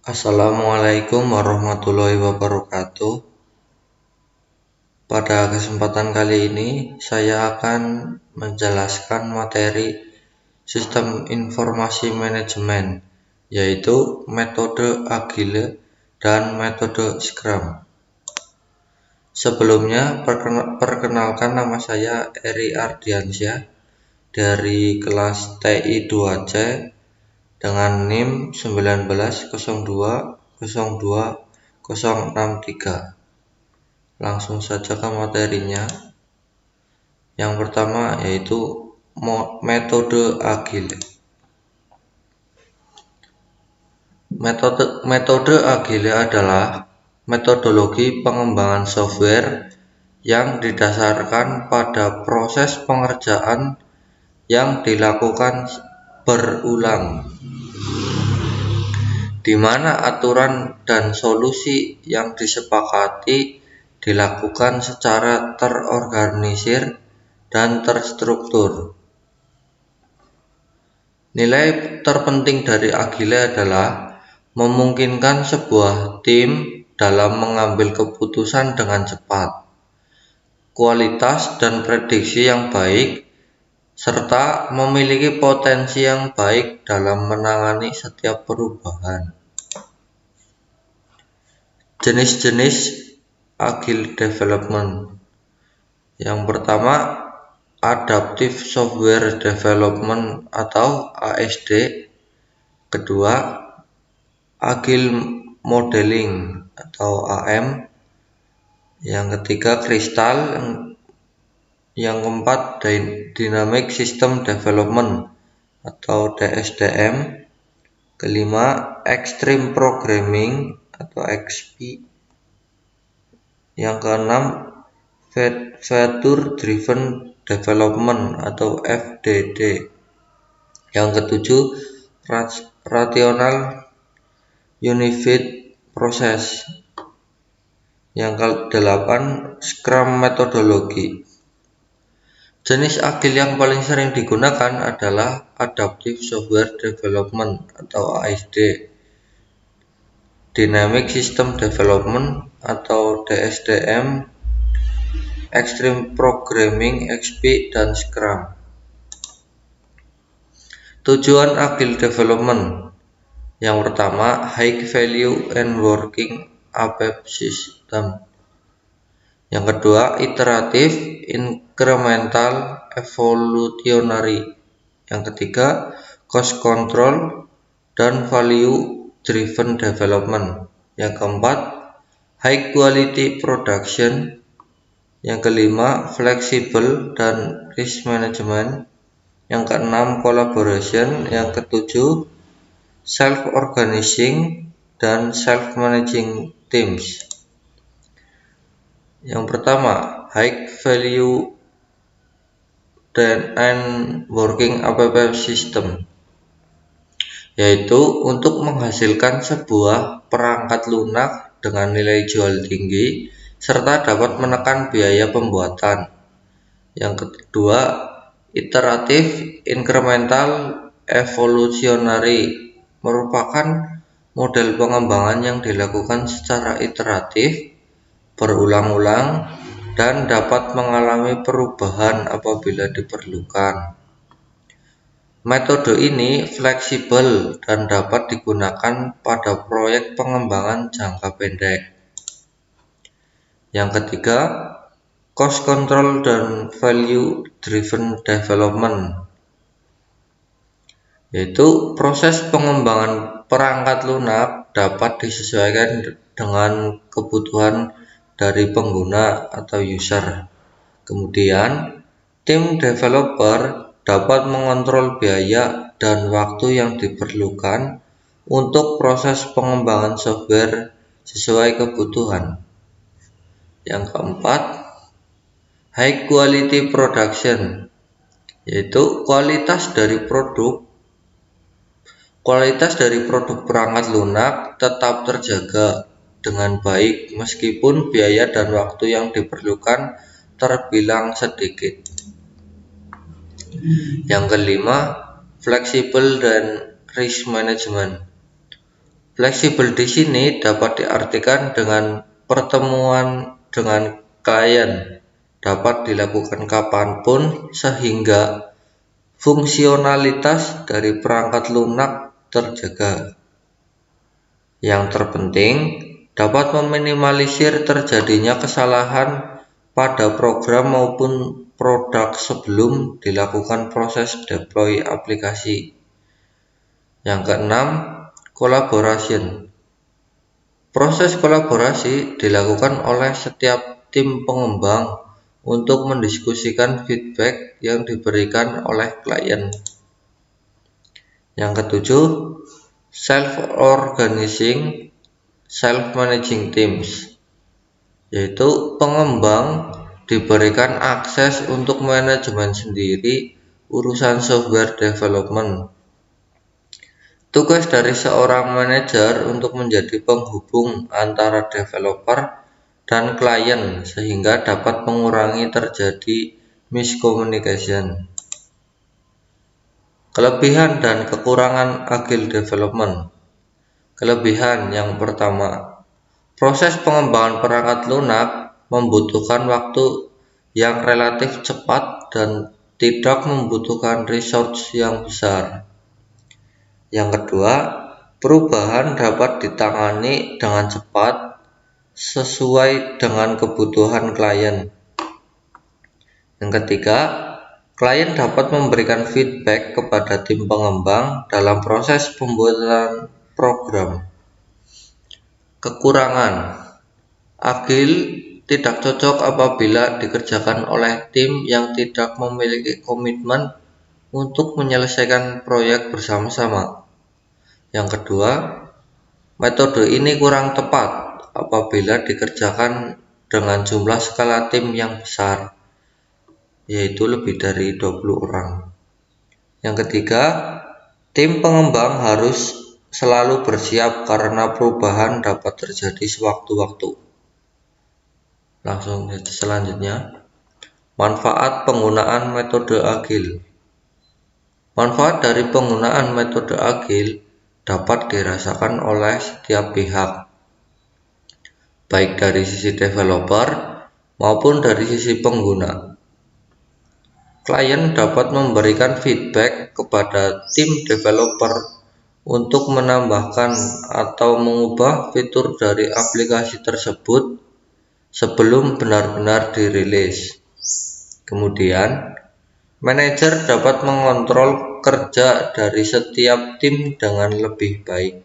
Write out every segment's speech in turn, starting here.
Assalamualaikum warahmatullahi wabarakatuh. Pada kesempatan kali ini, saya akan menjelaskan materi Sistem Informasi Manajemen, yaitu metode Agile dan metode Scrum. Sebelumnya, perkenalkan, nama saya Eri Ardiansyah dari kelas TI 2C dengan NIM 190202063. Langsung saja ke materinya. Yang pertama yaitu metode Agile. Metode Agile adalah metodologi pengembangan software yang didasarkan pada proses pengerjaan yang dilakukan berulang, di mana aturan dan solusi yang disepakati dilakukan secara terorganisir dan terstruktur. Nilai terpenting dari Agile adalah memungkinkan sebuah tim dalam mengambil keputusan dengan cepat, kualitas dan prediksi yang baik, serta memiliki potensi yang baik dalam menangani setiap perubahan. Jenis-jenis Agile Development. Yang pertama, Adaptive Software Development atau ASD. Kedua, Agile Modeling atau AM. Yang ketiga, Crystal. Yang keempat, Dynamic System Development atau DSDM. Kelima, Extreme Programming atau XP. Yang keenam, Feature Driven Development atau FDD. Yang ketujuh, Rational Unified Process. Yang kedelapan, Scrum Methodology. Jenis Agile yang paling sering digunakan adalah Adaptive Software Development atau ASD, Dynamic System Development atau DSDM, Extreme Programming XP, dan Scrum. Tujuan Agile Development. Yang pertama, High Value and Working App System. Yang kedua, Iteratif, Incremental, Evolutionary. Yang ketiga, Cost Control dan Value Driven Development. Yang keempat, High Quality Production. Yang kelima, Flexible dan Risk Management. Yang keenam, Collaboration. Yang ketujuh, Self-Organizing dan Self-Managing Teams. Yang pertama, High Value and Working App System, yaitu untuk menghasilkan sebuah perangkat lunak dengan nilai jual tinggi serta dapat menekan biaya pembuatan. Yang kedua, Iteratif, Incremental, Evolutionary merupakan model pengembangan yang dilakukan secara iteratif, berulang-ulang, dan dapat mengalami perubahan apabila diperlukan. Metode ini fleksibel dan dapat digunakan pada proyek pengembangan jangka pendek. Yang ketiga, Cost Control dan Value Driven Development, yaitu proses pengembangan perangkat lunak dapat disesuaikan dengan kebutuhan dari pengguna atau user. Kemudian, tim developer dapat mengontrol biaya dan waktu yang diperlukan untuk proses pengembangan software sesuai kebutuhan. Yang keempat, High Quality Production, yaitu kualitas dari produk perangkat lunak tetap terjaga dengan baik meskipun biaya dan waktu yang diperlukan terbilang sedikit. Yang kelima, Flexible dan Risk Management. Fleksibel di sini dapat diartikan dengan pertemuan dengan klien dapat dilakukan kapanpun sehingga fungsionalitas dari perangkat lunak terjaga. Yang terpenting, dapat meminimalisir terjadinya kesalahan pada program maupun produk sebelum dilakukan proses deploy aplikasi. Yang keenam, collaboration. Proses kolaborasi dilakukan oleh setiap tim pengembang untuk mendiskusikan feedback yang diberikan oleh klien. Yang ketujuh, self-organizing, self-managing teams, yaitu pengembang diberikan akses untuk manajemen sendiri urusan software development. Tugas dari seorang manajer untuk menjadi penghubung antara developer dan klien sehingga dapat mengurangi terjadi miscommunication. Kelebihan dan kekurangan agile development. Kelebihan yang pertama, proses pengembangan perangkat lunak membutuhkan waktu yang relatif cepat dan tidak membutuhkan resource yang besar. Yang kedua, perubahan dapat ditangani dengan cepat sesuai dengan kebutuhan klien. Yang ketiga, klien dapat memberikan feedback kepada tim pengembang dalam proses pembuatan program. Kekurangan, agile tidak cocok apabila dikerjakan oleh tim yang tidak memiliki komitmen untuk menyelesaikan proyek bersama-sama. Yang kedua, metode ini kurang tepat apabila dikerjakan dengan jumlah skala tim yang besar, yaitu lebih dari 20 orang. Yang ketiga, tim pengembang harus selalu bersiap karena perubahan dapat terjadi sewaktu-waktu. Langsung selanjutnya, manfaat penggunaan metode agile. Manfaat dari penggunaan metode agile dapat dirasakan oleh setiap pihak, baik dari sisi developer maupun dari sisi pengguna. Klien dapat memberikan feedback kepada tim developer untuk menambahkan atau mengubah fitur dari aplikasi tersebut sebelum benar-benar dirilis. Kemudian, manajer dapat mengontrol kerja dari setiap tim dengan lebih baik.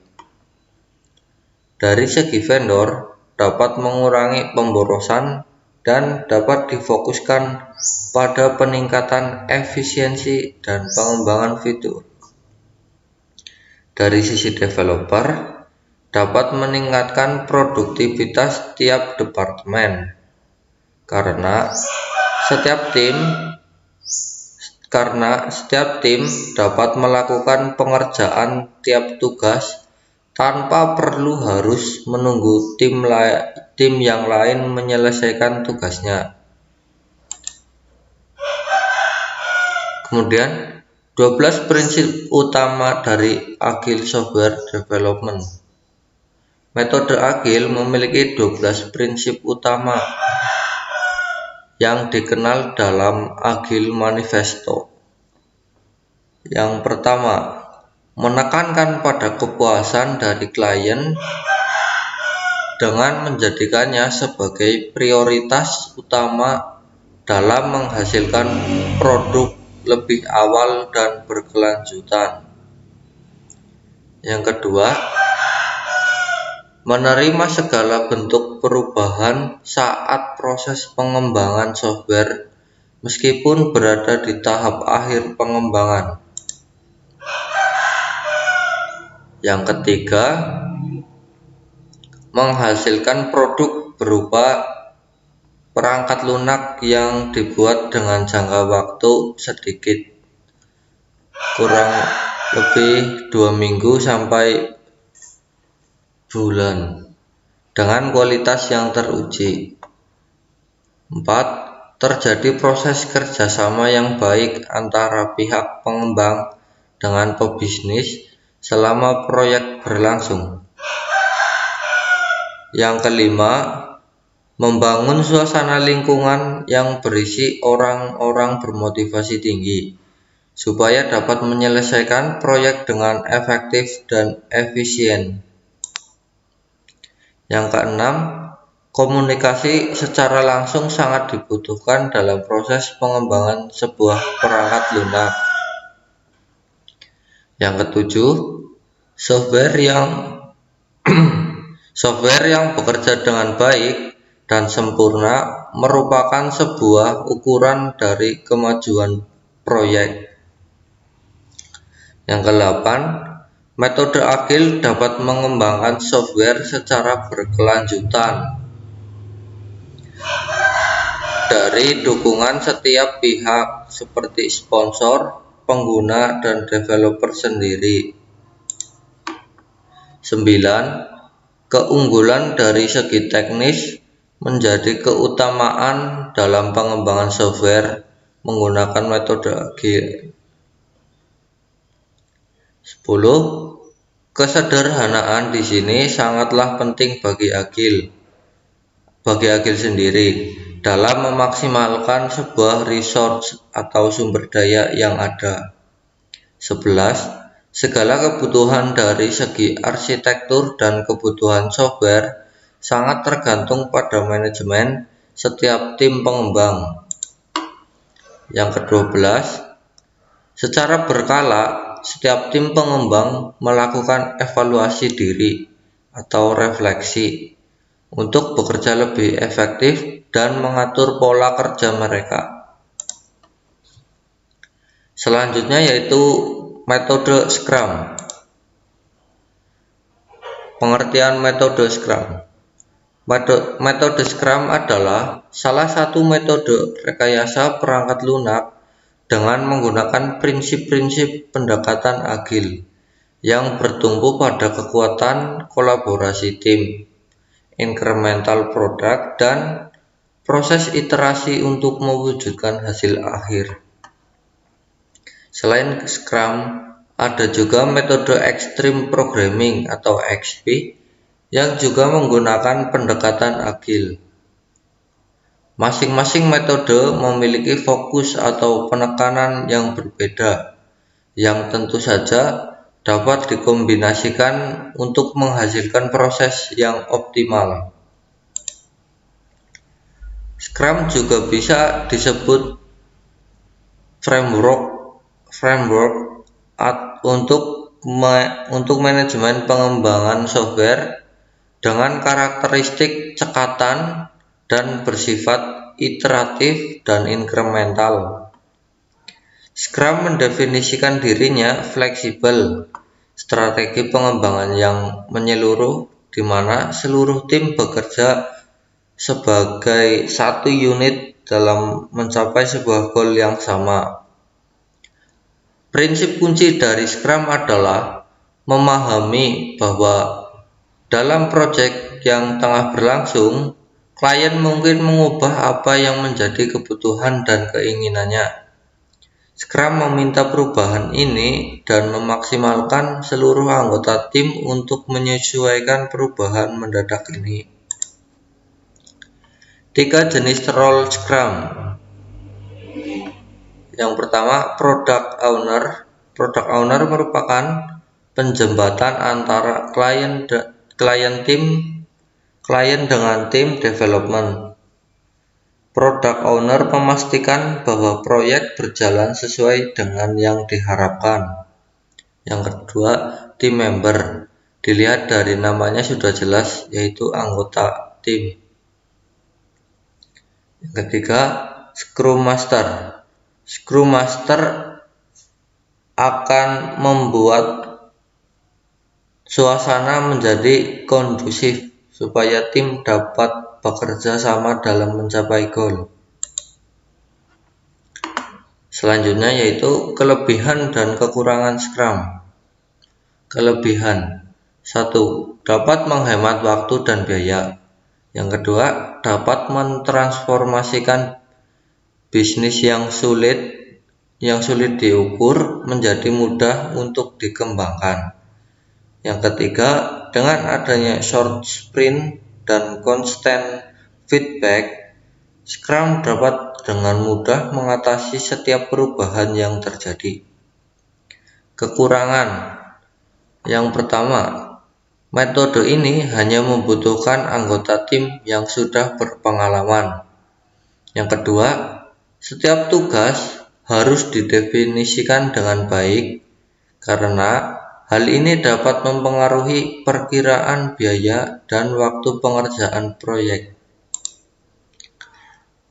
Dari segi vendor, dapat mengurangi pemborosan dan dapat difokuskan pada peningkatan efisiensi dan pengembangan fitur. Dari sisi developer, dapat meningkatkan produktivitas tiap departemen karena setiap tim dapat melakukan pengerjaan tiap tugas tanpa perlu harus menunggu tim yang lain menyelesaikan tugasnya. Kemudian, 12 prinsip utama dari Agile Software Development. Metode Agile memiliki 12 prinsip utama yang dikenal dalam Agile Manifesto. Yang pertama, menekankan pada kepuasan dari klien dengan menjadikannya sebagai prioritas utama dalam menghasilkan produk lebih awal dan berkelanjutan. Yang kedua, menerima segala bentuk perubahan saat proses pengembangan software meskipun berada di tahap akhir pengembangan. Yang ketiga, menghasilkan produk berupa perangkat lunak yang dibuat dengan jangka waktu sedikit, kurang lebih 2 minggu sampai bulan, dengan kualitas yang teruji. 4. Terjadi proses kerjasama yang baik antara pihak pengembang dengan pebisnis selama proyek berlangsung. Yang kelima, membangun suasana lingkungan yang berisi orang-orang bermotivasi tinggi, supaya dapat menyelesaikan proyek dengan efektif dan efisien. Yang keenam, komunikasi secara langsung sangat dibutuhkan dalam proses pengembangan sebuah perangkat lunak. Yang ketujuh, software yang bekerja dengan baik dan sempurna merupakan sebuah ukuran dari kemajuan proyek. Yang kedelapan, metode agil dapat mengembangkan software secara berkelanjutan dari dukungan setiap pihak seperti sponsor, pengguna, dan developer sendiri. 9. Keunggulan dari segi teknis menjadi keutamaan dalam pengembangan software menggunakan metode agil. 10. Kesederhanaan di sini sangatlah penting bagi agil sendiri dalam memaksimalkan sebuah resource atau sumber daya yang ada. 11. Segala kebutuhan dari segi arsitektur dan kebutuhan software sangat tergantung pada manajemen setiap tim pengembang. Yang ke-12, secara berkala setiap tim pengembang melakukan evaluasi diri atau refleksi untuk bekerja lebih efektif dan mengatur pola kerja mereka. Selanjutnya yaitu metode Scrum. Pengertian metode Scrum. Metode Scrum adalah salah satu metode rekayasa perangkat lunak dengan menggunakan prinsip-prinsip pendekatan agil yang bertumpu pada kekuatan kolaborasi tim, incremental product, dan proses iterasi untuk mewujudkan hasil akhir. Selain Scrum, ada juga metode Extreme Programming atau XP yang juga menggunakan pendekatan agil. Masing-masing metode memiliki fokus atau penekanan yang berbeda, yang tentu saja dapat dikombinasikan untuk menghasilkan proses yang optimal. Scrum juga bisa disebut framework untuk manajemen pengembangan software dengan karakteristik cekatan dan bersifat iteratif dan inkremental. Scrum mendefinisikan dirinya fleksibel, strategi pengembangan yang menyeluruh di mana seluruh tim bekerja sebagai satu unit dalam mencapai sebuah goal yang sama. Prinsip kunci dari Scrum adalah memahami bahwa dalam proyek yang tengah berlangsung, klien mungkin mengubah apa yang menjadi kebutuhan dan keinginannya. Scrum meminta perubahan ini dan memaksimalkan seluruh anggota tim untuk menyesuaikan perubahan mendadak ini. 3 jenis role Scrum. Yang pertama, Product Owner. Product Owner merupakan penjembatan antara klien dengan tim development. Product Owner memastikan bahwa proyek berjalan sesuai dengan yang diharapkan. Yang kedua, Team Member. Dilihat dari namanya sudah jelas, yaitu anggota tim. Yang ketiga, Scrum Master. Scrum Master akan membuat suasana menjadi kondusif supaya tim dapat bekerja sama dalam mencapai goal. Selanjutnya yaitu kelebihan dan kekurangan Scrum. Kelebihan: 1. Dapat menghemat waktu dan biaya. Yang kedua, dapat mentransformasikan bisnis yang sulit diukur menjadi mudah untuk dikembangkan. Yang ketiga, dengan adanya short sprint dan konsisten feedback, Scrum dapat dengan mudah mengatasi setiap perubahan yang terjadi. Kekurangan. Yang pertama, metode ini hanya membutuhkan anggota tim yang sudah berpengalaman. Yang kedua, setiap tugas harus didefinisikan dengan baik karena hal ini dapat mempengaruhi perkiraan biaya dan waktu pengerjaan proyek.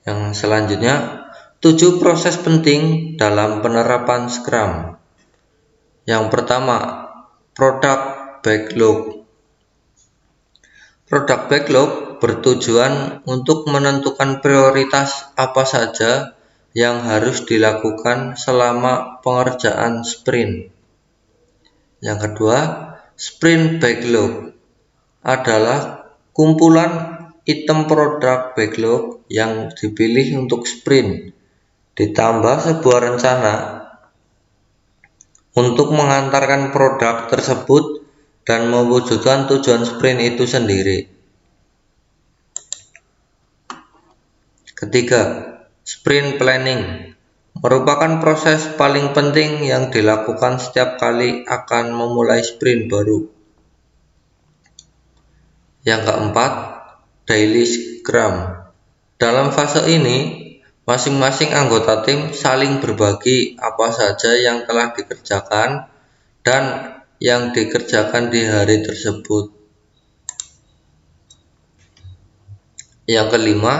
Yang selanjutnya, 7 proses penting dalam penerapan Scrum. Yang pertama, product backlog. Product backlog bertujuan untuk menentukan prioritas apa saja yang harus dilakukan selama pengerjaan sprint. Yang kedua, sprint backlog adalah kumpulan item produk backlog yang dipilih untuk sprint, ditambah sebuah rencana untuk mengantarkan produk tersebut dan mewujudkan tujuan sprint itu sendiri. Ketiga, sprint planning merupakan proses paling penting yang dilakukan setiap kali akan memulai sprint baru. Yang keempat, daily Scrum. Dalam fase ini, masing-masing anggota tim saling berbagi apa saja yang telah dikerjakan dan yang dikerjakan di hari tersebut. Yang kelima,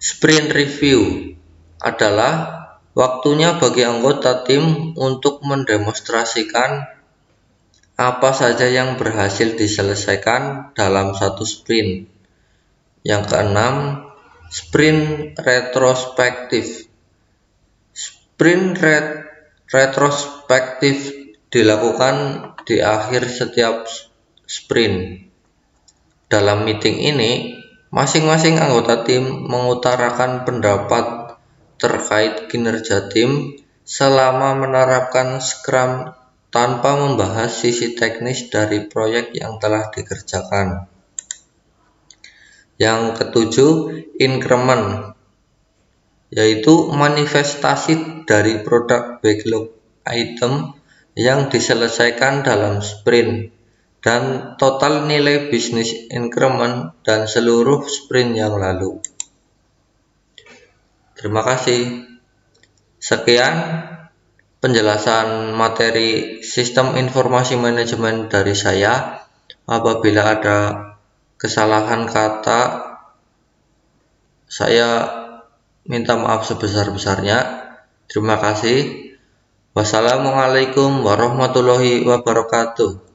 sprint review adalah waktunya bagi anggota tim untuk mendemonstrasikan apa saja yang berhasil diselesaikan dalam satu sprint. Yang keenam, sprint retrospektif. Sprint retrospektif dilakukan di akhir setiap sprint. Dalam meeting ini, masing-masing anggota tim mengutarakan pendapat terkait kinerja tim selama menerapkan Scrum tanpa membahas sisi teknis dari proyek yang telah dikerjakan. Yang ketujuh, increment, yaitu manifestasi dari produk backlog item yang diselesaikan dalam sprint dan total nilai bisnis increment dan seluruh sprint yang lalu. Terima kasih. Sekian penjelasan materi sistem informasi manajemen dari saya. Apabila ada kesalahan kata, saya minta maaf sebesar-besarnya. Terima kasih. Wassalamualaikum warahmatullahi wabarakatuh.